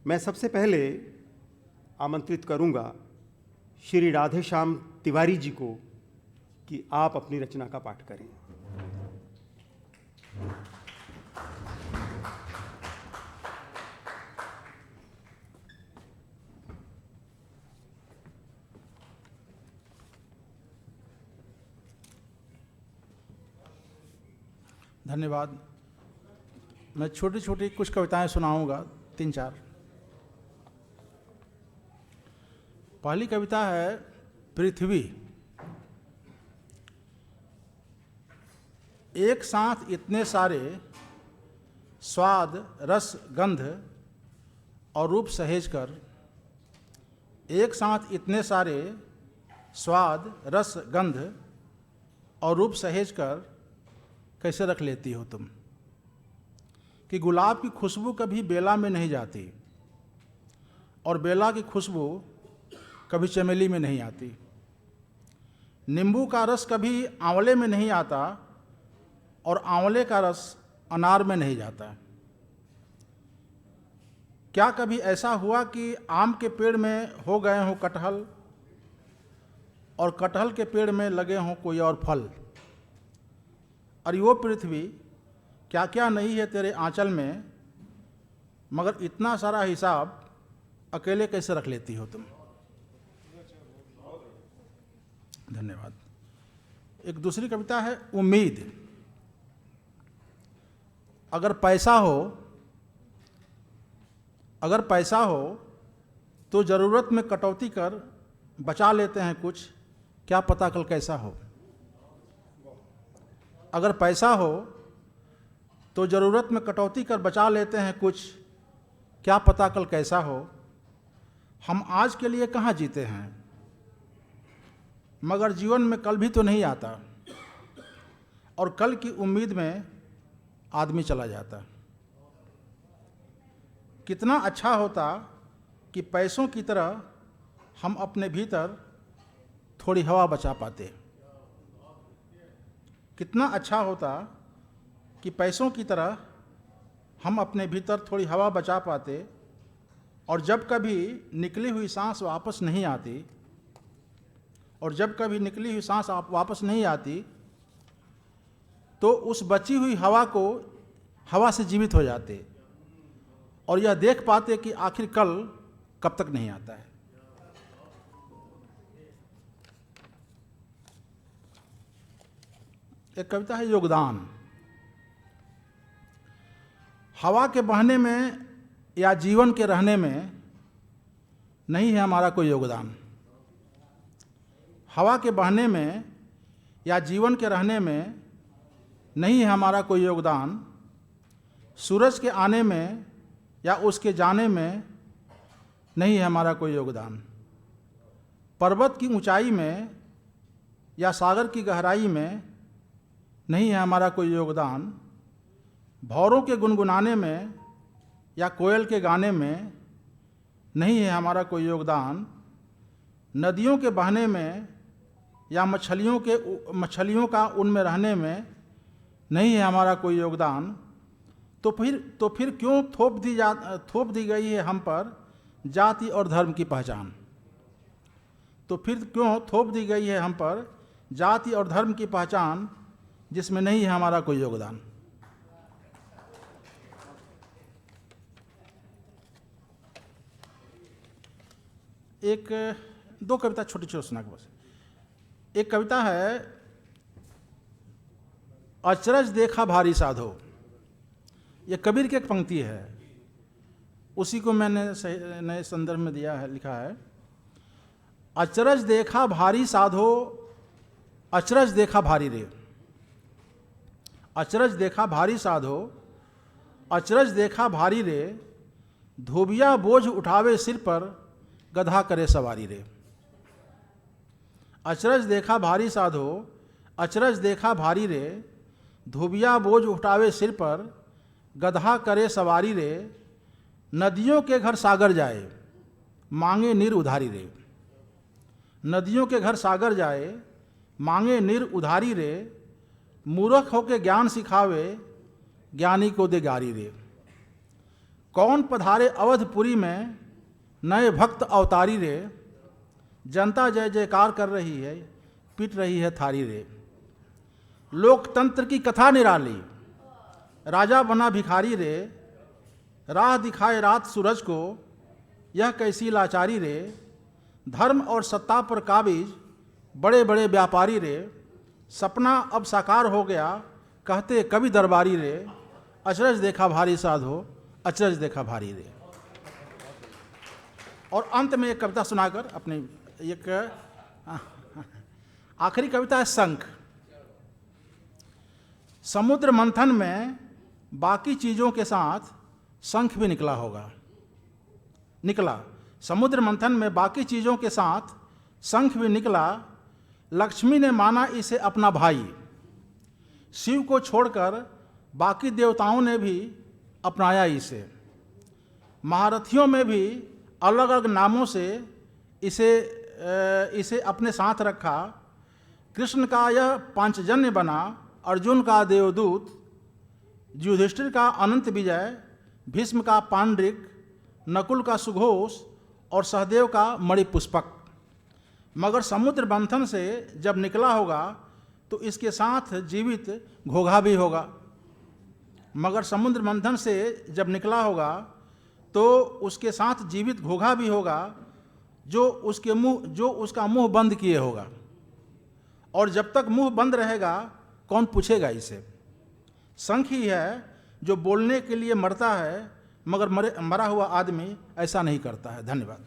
मैं सबसे पहले आमंत्रित करूंगा श्री राधेश्याम तिवारी जी को कि आप अपनी रचना का पाठ करें। धन्यवाद। मैं छोटी छोटी कुछ कविताएं सुनाऊंगा, 3-4। पहली कविता है पृथ्वी। एक साथ इतने सारे स्वाद रस गंध और रूप सहेज कर, एक साथ इतने सारे स्वाद रस गंध और रूप सहेज कर कैसे रख लेती हो तुम, कि गुलाब की खुशबू कभी बेला में नहीं जाती और बेला की खुशबू कभी चमेली में नहीं आती। नींबू का रस कभी आंवले में नहीं आता और आंवले का रस अनार में नहीं जाता। क्या कभी ऐसा हुआ कि आम के पेड़ में हो गए हों कटहल और कटहल के पेड़ में लगे हों कोई और फल? अरे वो पृथ्वी, क्या क्या नहीं है तेरे आंचल में, मगर इतना सारा हिसाब अकेले कैसे रख लेती हो तुम। धन्यवाद। एक दूसरी कविता है उम्मीद। अगर पैसा हो तो ज़रूरत में कटौती कर बचा लेते हैं कुछ, क्या पता कल कैसा हो। अगर पैसा हो तो ज़रूरत में कटौती कर बचा लेते हैं कुछ, क्या पता कल कैसा हो। हम आज के लिए कहाँ जीते हैं, मगर जीवन में कल भी तो नहीं आता और कल की उम्मीद में आदमी चला जाता। कितना अच्छा होता कि पैसों की तरह हम अपने भीतर थोड़ी हवा बचा पाते। कितना अच्छा होता कि पैसों की तरह हम अपने भीतर थोड़ी हवा बचा पाते और जब कभी निकली हुई सांस वापस नहीं आती तो उस बची हुई हवा को हवा से जीवित हो जाते और यह देख पाते कि आखिर कल कब तक नहीं आता है। एक कविता है योगदान। हवा के बहने में या जीवन के रहने में नहीं है हमारा कोई योगदान। हवा के बहने में या जीवन के रहने में नहीं है हमारा कोई योगदान। सूरज के आने में या उसके जाने में नहीं है हमारा कोई योगदान। पर्वत की ऊंचाई में या सागर की गहराई में नहीं है हमारा कोई योगदान। भौरों के गुनगुनाने में या कोयल के गाने में नहीं है हमारा कोई योगदान। नदियों के बहने में या मछलियों का उनमें रहने में नहीं है हमारा कोई योगदान। तो फिर क्यों थोप दी गई है हम पर जाति और धर्म की पहचान। तो फिर क्यों थोप दी गई है हम पर जाति और धर्म की पहचान, जिसमें नहीं है हमारा कोई योगदान। दो कविता छोटी छोटी सुना के बस। एक कविता है अचरज देखा भारी साधो। ये कबीर की एक पंक्ति है, उसी को मैंने नए संदर्भ में दिया है, लिखा है अचरज देखा भारी साधो, अचरज देखा भारी रे। अचरज देखा भारी साधो, अचरज देखा भारी रे। धोबिया बोझ उठावे सिर पर, गधा करे सवारी रे। अचरज देखा भारी साधो, अचरज देखा भारी रे। धोबिया बोझ उठावे सिर पर, गधा करे सवारी रे। नदियों के घर सागर जाए, मांगे नीर उधारी रे। नदियों के घर सागर जाए, मांगे नीर उधारी रे। मूर्ख होके ज्ञान सिखावे, ज्ञानी को दे गारी रे। कौन पधारे अवधपुरी में, नए भक्त अवतारी रे। जनता जय जयकार कर रही है, पीट रही है थारी रे। लोकतंत्र की कथा निराली, राजा बना भिखारी रे। राह दिखाए रात सूरज को, यह कैसी लाचारी रे। धर्म और सत्ता पर काबिज बड़े बड़े व्यापारी रे। सपना अब साकार हो गया, कहते कवि दरबारी रे। अचरज देखा भारी साधो, अचरज देखा भारी रे। और अंत में एक कविता सुनाकर अपनी एक आखिरी कविता है शंख। समुद्र मंथन में बाकी चीजों के साथ शंख भी निकला। समुद्र मंथन में बाकी चीजों के साथ शंख भी निकला। लक्ष्मी ने माना इसे अपना भाई, शिव को छोड़कर बाकी देवताओं ने भी अपनाया इसे। महारथियों में भी अलग अलग नामों से इसे अपने साथ रखा। कृष्ण का यह पांचजन्य बना, अर्जुन का देवदूत, युधिष्ठिर का अनंत विजय, भीष्म का पांड्रिक, नकुल का सुघोष और सहदेव का मणिपुष्पक। मगर समुद्र मंथन से जब निकला होगा तो इसके साथ जीवित घोघा भी होगा। मगर समुद्र मंथन से जब निकला होगा तो उसके साथ जीवित घोघा भी होगा, जो उसका मुंह बंद किए होगा। और जब तक मुंह बंद रहेगा कौन पूछेगा इसे। शंख ही है जो बोलने के लिए मरता है, मगर मरा हुआ आदमी ऐसा नहीं करता है। धन्यवाद।